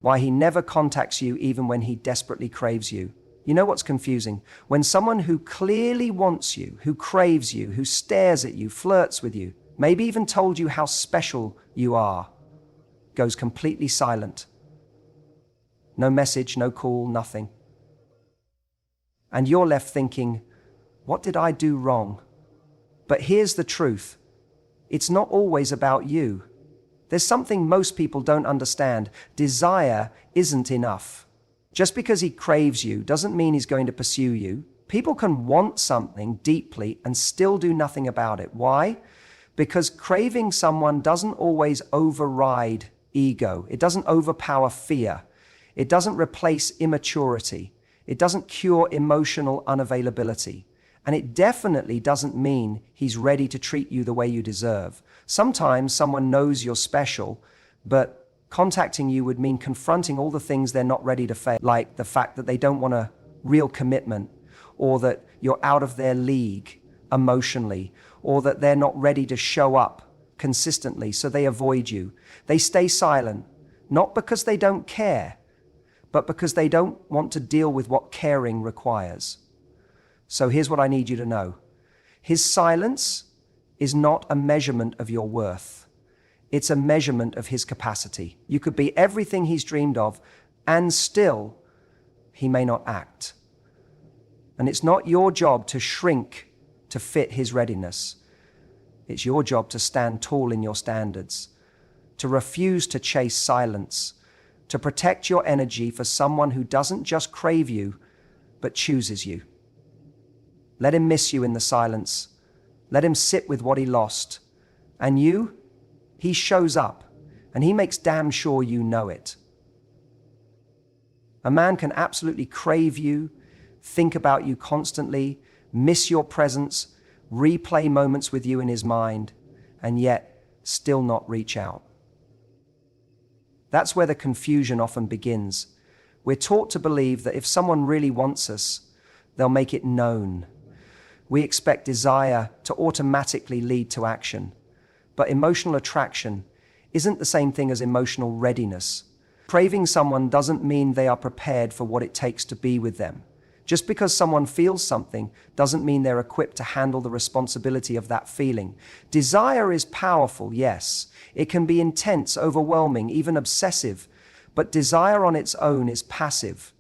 Why he never contacts you even when he desperately craves you. You know what's confusing? When someone who clearly wants you, who craves you, who stares at you, flirts with you, maybe even told you how special you are, goes completely silent. No message, no call, nothing. And you're left thinking, what did I do wrong? But here's the truth. It's not always about you. There's something most people don't understand. Desire isn't enough. Just because he craves you doesn't mean he's going to pursue you. People can want something deeply and still do nothing about it. Why? Because craving someone doesn't always override ego. It doesn't overpower fear. It doesn't replace immaturity. It doesn't cure emotional unavailability. And it definitely doesn't mean he's ready to treat you the way you deserve. Sometimes someone knows you're special, but contacting you would mean confronting all the things they're not ready to face, like the fact that they don't want a real commitment, or that you're out of their league emotionally, or that they're not ready to show up consistently, so they avoid you. They stay silent, not because they don't care, but because they don't want to deal with what caring requires. So here's what I need you to know. His silence is not a measurement of your worth. It's a measurement of his capacity. You could be everything he's dreamed of, and still, he may not act. And it's not your job to shrink to fit his readiness. It's your job to stand tall in your standards, to refuse to chase silence, to protect your energy for someone who doesn't just crave you, but chooses you. Let him miss you in the silence. Let him sit with what he lost. And you, he shows up, and he makes damn sure you know it. A man can absolutely crave you, think about you constantly, miss your presence, replay moments with you in his mind, and yet still not reach out. That's where the confusion often begins. We're taught to believe that if someone really wants us, they'll make it known. We expect desire to automatically lead to action. But emotional attraction isn't the same thing as emotional readiness. Craving someone doesn't mean they are prepared for what it takes to be with them. Just because someone feels something doesn't mean they're equipped to handle the responsibility of that feeling. Desire is powerful, yes. It can be intense, overwhelming, even obsessive. But desire on its own is passive.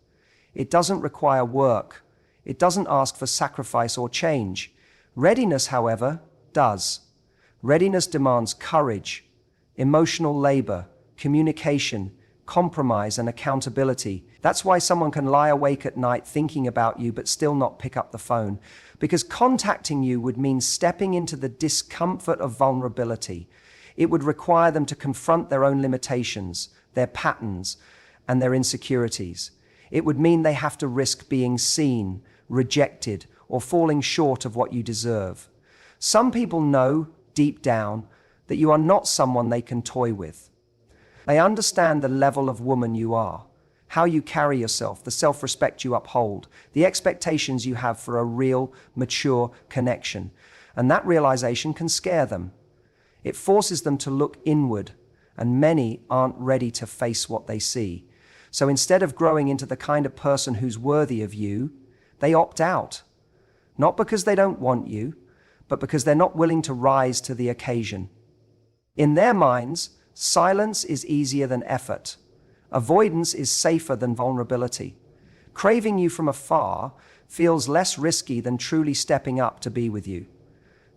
It doesn't require work. It doesn't ask for sacrifice or change. Readiness, however, does. Readiness demands courage, emotional labor, communication, compromise, and accountability. That's why someone can lie awake at night thinking about you but still not pick up the phone. Because contacting you would mean stepping into the discomfort of vulnerability. It would require them to confront their own limitations, their patterns, and their insecurities. It would mean they have to risk being seen, rejected, or falling short of what you deserve. Some people know, deep down, that you are not someone they can toy with. They understand the level of woman you are, how you carry yourself, the self-respect you uphold, the expectations you have for a real, mature connection. And that realization can scare them. It forces them to look inward, and many aren't ready to face what they see. So instead of growing into the kind of person who's worthy of you, they opt out. Not because they don't want you, but because they're not willing to rise to the occasion. In their minds, silence is easier than effort. Avoidance is safer than vulnerability. Craving you from afar feels less risky than truly stepping up to be with you.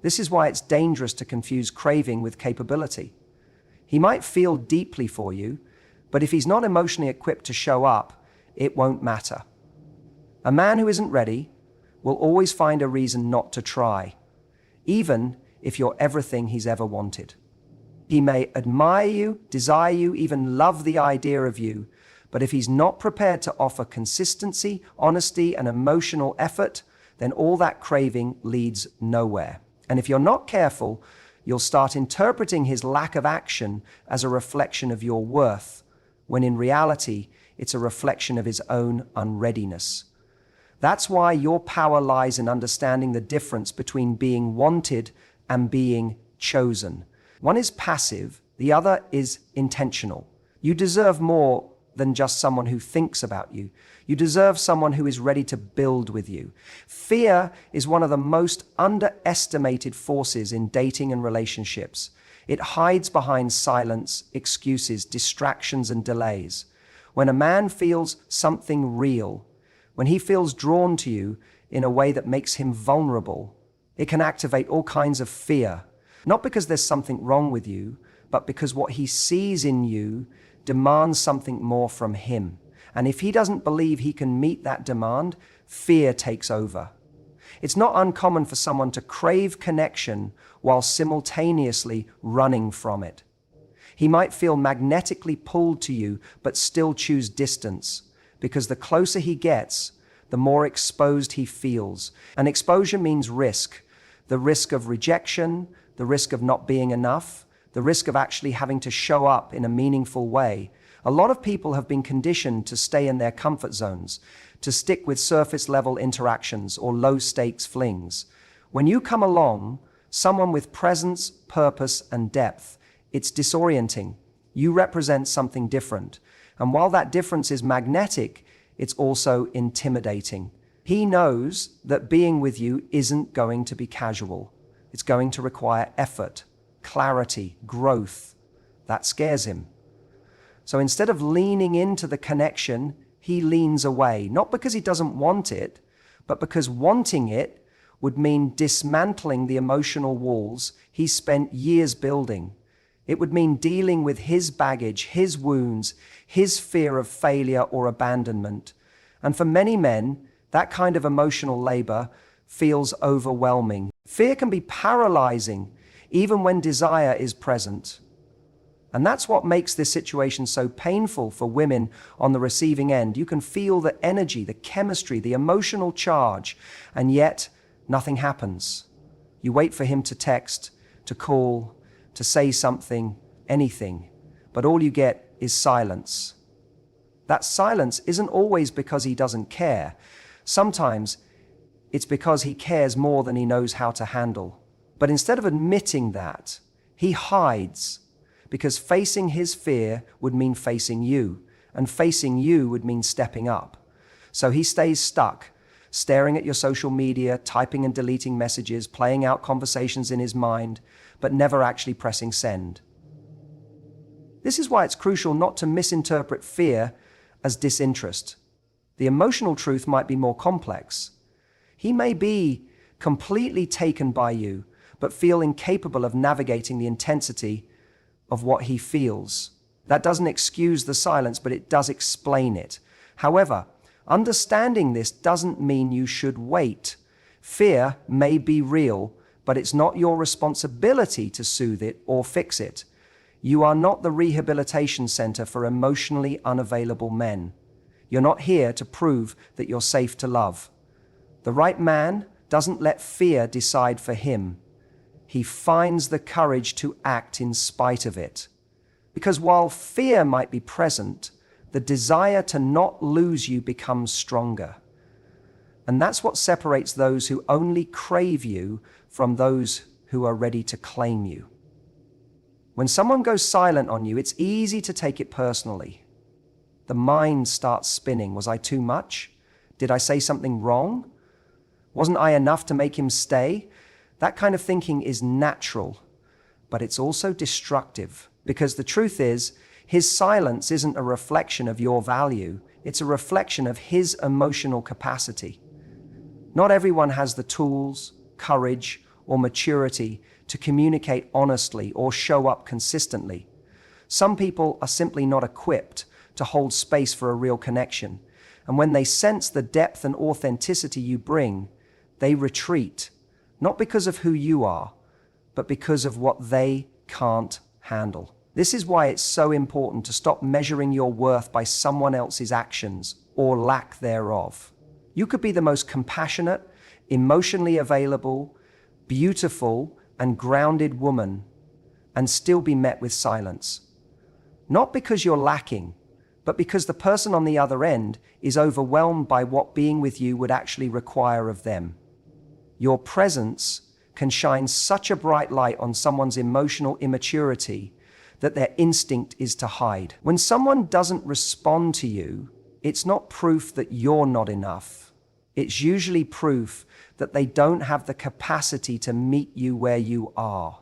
This is why it's dangerous to confuse craving with capability. He might feel deeply for you, but if he's not emotionally equipped to show up, it won't matter. A man who isn't ready will always find a reason not to try, even if you're everything he's ever wanted. He may admire you, desire you, even love the idea of you, but if he's not prepared to offer consistency, honesty, and emotional effort, then all that craving leads nowhere. And if you're not careful, you'll start interpreting his lack of action as a reflection of your worth, when in reality, it's a reflection of his own unreadiness. That's why your power lies in understanding the difference between being wanted and being chosen. One is passive, the other is intentional. You deserve more than just someone who thinks about you. You deserve someone who is ready to build with you. Fear is one of the most underestimated forces in dating and relationships. It hides behind silence, excuses, distractions, and delays. When a man feels something real, when he feels drawn to you in a way that makes him vulnerable, it can activate all kinds of fear. Not because there's something wrong with you, but because what he sees in you demands something more from him. And if he doesn't believe he can meet that demand, fear takes over. It's not uncommon for someone to crave connection while simultaneously running from it. He might feel magnetically pulled to you, but still choose distance, because the closer he gets, the more exposed he feels. And exposure means risk. The risk of rejection, the risk of not being enough, the risk of actually having to show up in a meaningful way. A lot of people have been conditioned to stay in their comfort zones, to stick with surface-level interactions or low-stakes flings. When you come along, someone with presence, purpose, and depth, it's disorienting. You represent something different. And while that difference is magnetic, it's also intimidating. He knows that being with you isn't going to be casual. It's going to require effort, clarity, growth. That scares him. So instead of leaning into the connection, he leans away, not because he doesn't want it, but because wanting it would mean dismantling the emotional walls he spent years building. It would mean dealing with his baggage, his wounds, his fear of failure or abandonment. And for many men, that kind of emotional labor feels overwhelming. Fear can be paralyzing, even when desire is present. And that's what makes this situation so painful for women on the receiving end. You can feel the energy, the chemistry, the emotional charge, and yet nothing happens. You wait for him to text, to call, to say something, anything, but all you get is silence. That silence isn't always because he doesn't care. Sometimes it's because he cares more than he knows how to handle. But instead of admitting that, he hides, because facing his fear would mean facing you, and facing you would mean stepping up. So he stays stuck, staring at your social media, typing and deleting messages, playing out conversations in his mind, but never actually pressing send. This is why it's crucial not to misinterpret fear as disinterest. The emotional truth might be more complex. He may be completely taken by you, but feel incapable of navigating the intensity of what he feels. That doesn't excuse the silence, but it does explain it. However, understanding this doesn't mean you should wait. Fear may be real, but it's not your responsibility to soothe it or fix it. You are not the rehabilitation center for emotionally unavailable men. You're not here to prove that you're safe to love. The right man doesn't let fear decide for him. He finds the courage to act in spite of it. Because while fear might be present, the desire to not lose you becomes stronger. And that's what separates those who only crave you from those who are ready to claim you. When someone goes silent on you, it's easy to take it personally. The mind starts spinning. Was I too much? Did I say something wrong? Wasn't I enough to make him stay? That kind of thinking is natural, but it's also destructive, because the truth is, his silence isn't a reflection of your value. It's a reflection of his emotional capacity. Not everyone has the tools, courage, or maturity to communicate honestly or show up consistently. Some people are simply not equipped to hold space for a real connection. And when they sense the depth and authenticity you bring, they retreat, not because of who you are, but because of what they can't handle. This is why it's so important to stop measuring your worth by someone else's actions or lack thereof. You could be the most compassionate, emotionally available, beautiful, and grounded woman and still be met with silence. Not because you're lacking, but because the person on the other end is overwhelmed by what being with you would actually require of them. Your presence can shine such a bright light on someone's emotional immaturity that their instinct is to hide. When someone doesn't respond to you, it's not proof that you're not enough. It's usually proof that they don't have the capacity to meet you where you are.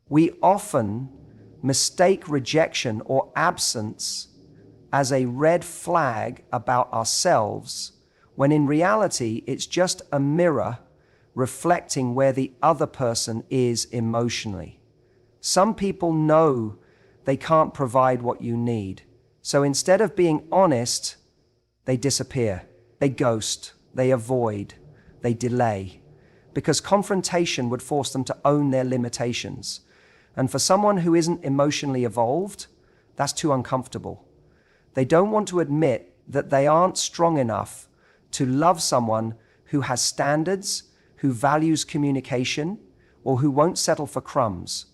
We often mistake rejection or absence as a red flag about ourselves, when in reality it's just a mirror reflecting where the other person is emotionally. Some people know they can't provide what you need, so instead of being honest, they disappear, they ghost, they avoid, they delay, because confrontation would force them to own their limitations. And for someone who isn't emotionally evolved, that's too uncomfortable. They don't want to admit that they aren't strong enough to love someone who has standards, who values communication, or who won't settle for crumbs.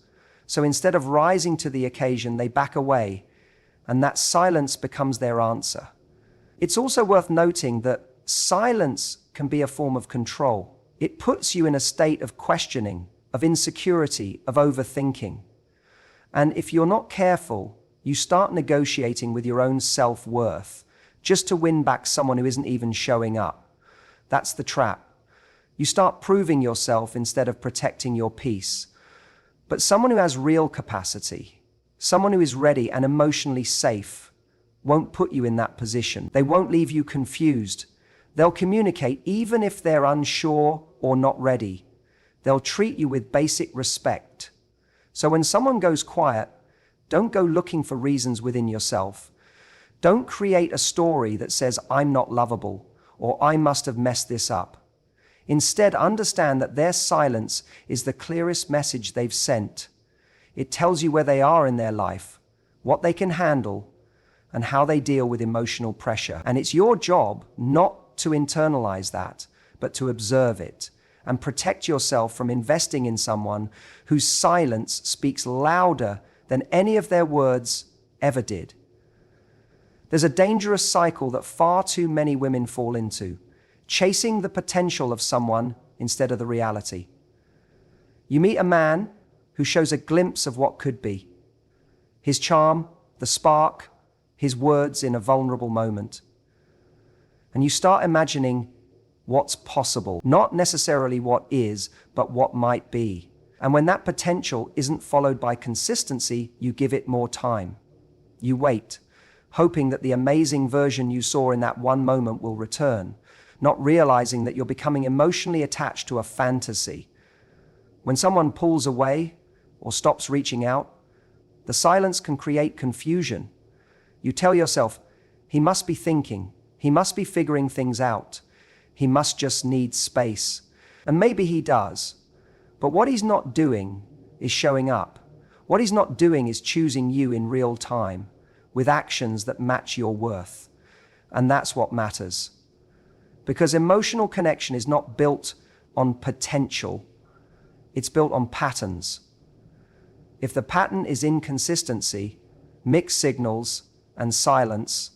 So instead of rising to the occasion, they back away, and that silence becomes their answer. It's also worth noting that silence can be a form of control. It puts you in a state of questioning, of insecurity, of overthinking. And if you're not careful, you start negotiating with your own self-worth just to win back someone who isn't even showing up. That's the trap. You start proving yourself instead of protecting your peace. But someone who has real capacity, someone who is ready and emotionally safe, won't put you in that position. They won't leave you confused. They'll communicate even if they're unsure or not ready. They'll treat you with basic respect. So when someone goes quiet, don't go looking for reasons within yourself. Don't create a story that says, I'm not lovable, or I must have messed this up. Instead, understand that their silence is the clearest message they've sent. It tells you where they are in their life, what they can handle, and how they deal with emotional pressure. And it's your job not to internalize that, but to observe it and protect yourself from investing in someone whose silence speaks louder than any of their words ever did. There's a dangerous cycle that far too many women fall into, chasing the potential of someone instead of the reality. You meet a man who shows a glimpse of what could be. His charm, the spark, his words in a vulnerable moment. And you start imagining what's possible, not necessarily what is, but what might be. And when that potential isn't followed by consistency, you give it more time. You wait, hoping that the amazing version you saw in that one moment will return, not realizing that you're becoming emotionally attached to a fantasy. When someone pulls away or stops reaching out, the silence can create confusion. You tell yourself, he must be thinking, he must be figuring things out, he must just need space. And maybe he does. But what he's not doing is showing up. What he's not doing is choosing you in real time, with actions that match your worth. And that's what matters. Because emotional connection is not built on potential, it's built on patterns. If the pattern is inconsistency, mixed signals, and silence,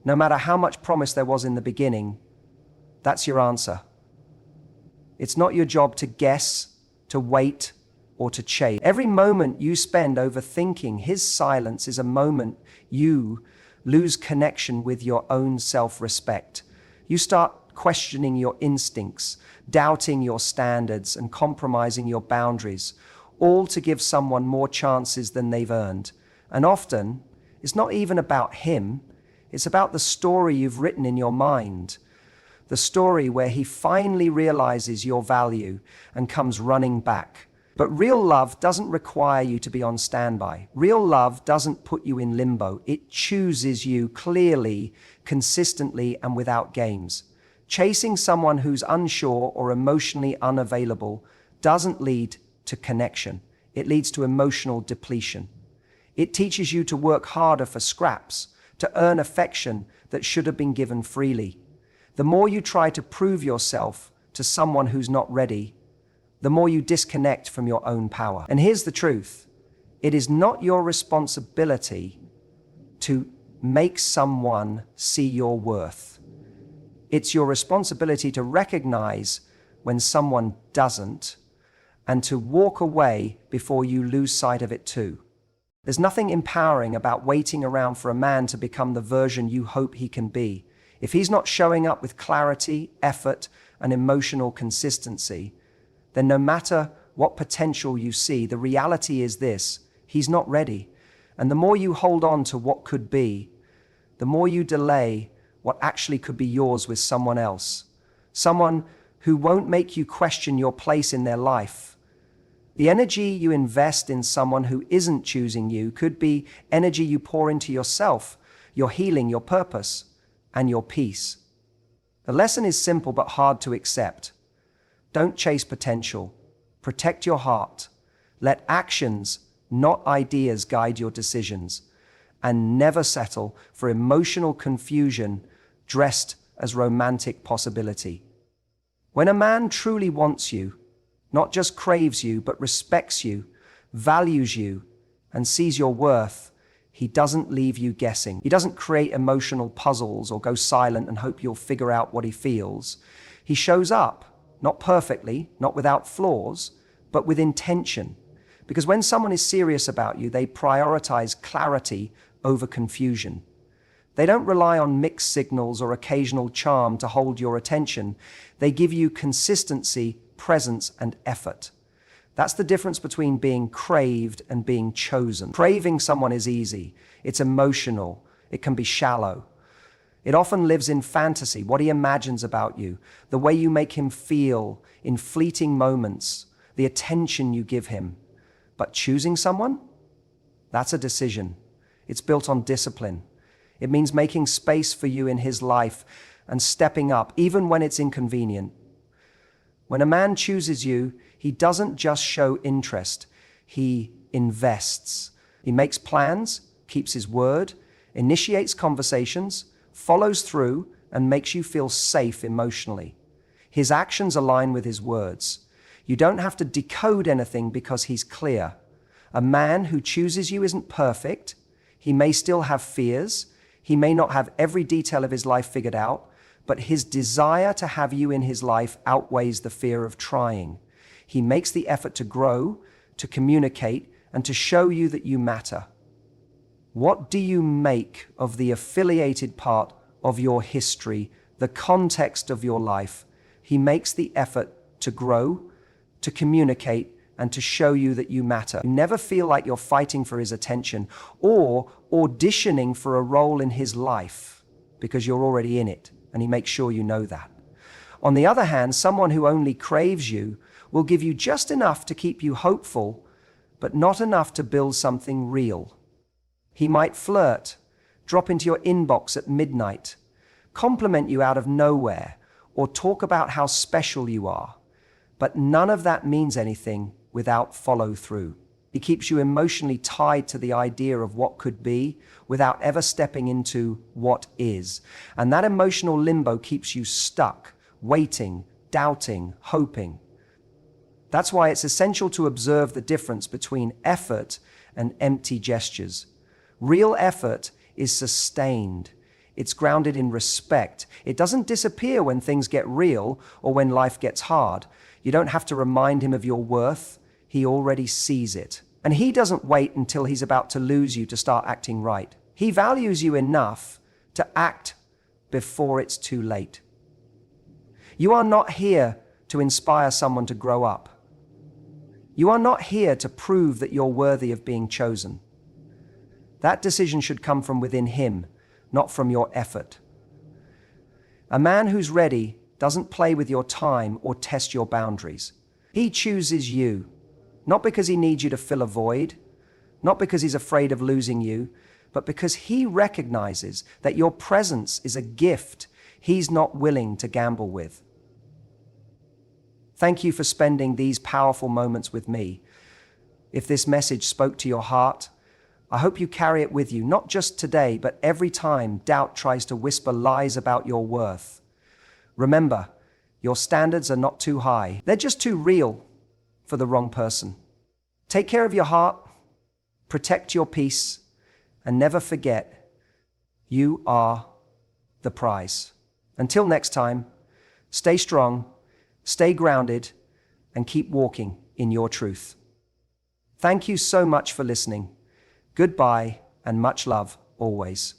no matter how much promise there was in the beginning, that's your answer. It's not your job to guess, to wait, or to chase. Every moment you spend overthinking his silence is a moment you lose connection with your own self-respect. You start questioning your instincts, doubting your standards, and compromising your boundaries, all to give someone more chances than they've earned. And often, it's not even about him, it's about the story you've written in your mind. The story where he finally realizes your value and comes running back. But real love doesn't require you to be on standby. Real love doesn't put you in limbo. It chooses you clearly, consistently, and without games. Chasing someone who's unsure or emotionally unavailable doesn't lead to connection. It leads to emotional depletion. It teaches you to work harder for scraps, to earn affection that should have been given freely. The more you try to prove yourself to someone who's not ready, the more you disconnect from your own power. And here's the truth. It is not your responsibility to make someone see your worth. It's your responsibility to recognize when someone doesn't and to walk away before you lose sight of it too. There's nothing empowering about waiting around for a man to become the version you hope he can be. If he's not showing up with clarity, effort, and emotional consistency, then no matter what potential you see, the reality is this: he's not ready. And the more you hold on to what could be, the more you delay what actually could be yours with someone else. Someone who won't make you question your place in their life. The energy you invest in someone who isn't choosing you could be energy you pour into yourself, your healing, your purpose, and your peace. The lesson is simple but hard to accept. Don't chase potential. Protect your heart. Let actions, not ideas, guide your decisions. And never settle for emotional confusion dressed as romantic possibility. When a man truly wants you, not just craves you, but respects you, values you, and sees your worth, he doesn't leave you guessing. He doesn't create emotional puzzles or go silent and hope you'll figure out what he feels. He shows up, not perfectly, not without flaws, but with intention. Because when someone is serious about you, they prioritize clarity over confusion. They don't rely on mixed signals or occasional charm to hold your attention. They give you consistency, presence, and effort. That's the difference between being craved and being chosen. Craving someone is easy. It's emotional. It can be shallow. It often lives in fantasy, what he imagines about you, the way you make him feel in fleeting moments, the attention you give him. But choosing someone? That's a decision. It's built on discipline. It means making space for you in his life and stepping up, even when it's inconvenient. When a man chooses you, he doesn't just show interest, he invests. He makes plans, keeps his word, initiates conversations, follows through, and makes you feel safe emotionally. His actions align with his words. You don't have to decode anything because he's clear. A man who chooses you isn't perfect. He may still have fears. He may not have every detail of his life figured out, but his desire to have you in his life outweighs the fear of trying. He makes the effort to grow, to communicate, and to show you that you matter. What do you make of the affiliated part of your history, the context of your life? He makes the effort to grow, to communicate, and to show you that you matter. You never feel like you're fighting for his attention or auditioning for a role in his life because you're already in it, and he makes sure you know that. On the other hand, someone who only craves you will give you just enough to keep you hopeful, but not enough to build something real. He might flirt, drop into your inbox at midnight, compliment you out of nowhere, or talk about how special you are. But none of that means anything without follow-through. He keeps you emotionally tied to the idea of what could be without ever stepping into what is. And that emotional limbo keeps you stuck, waiting, doubting, hoping. That's why it's essential to observe the difference between effort and empty gestures. Real effort is sustained. It's grounded in respect. It doesn't disappear when things get real or when life gets hard. You don't have to remind him of your worth. He already sees it. And he doesn't wait until he's about to lose you to start acting right. He values you enough to act before it's too late. You are not here to inspire someone to grow up. You are not here to prove that you're worthy of being chosen. That decision should come from within him, not from your effort. A man who's ready doesn't play with your time or test your boundaries. He chooses you, not because he needs you to fill a void, not because he's afraid of losing you, but because he recognizes that your presence is a gift he's not willing to gamble with. Thank you for spending these powerful moments with me. If this message spoke to your heart, I hope you carry it with you, not just today, but every time doubt tries to whisper lies about your worth. Remember, your standards are not too high. They're just too real for the wrong person. Take care of your heart, protect your peace, and never forget, you are the prize. Until next time, stay strong, stay grounded, and keep walking in your truth. Thank you so much for listening. Goodbye and much love always.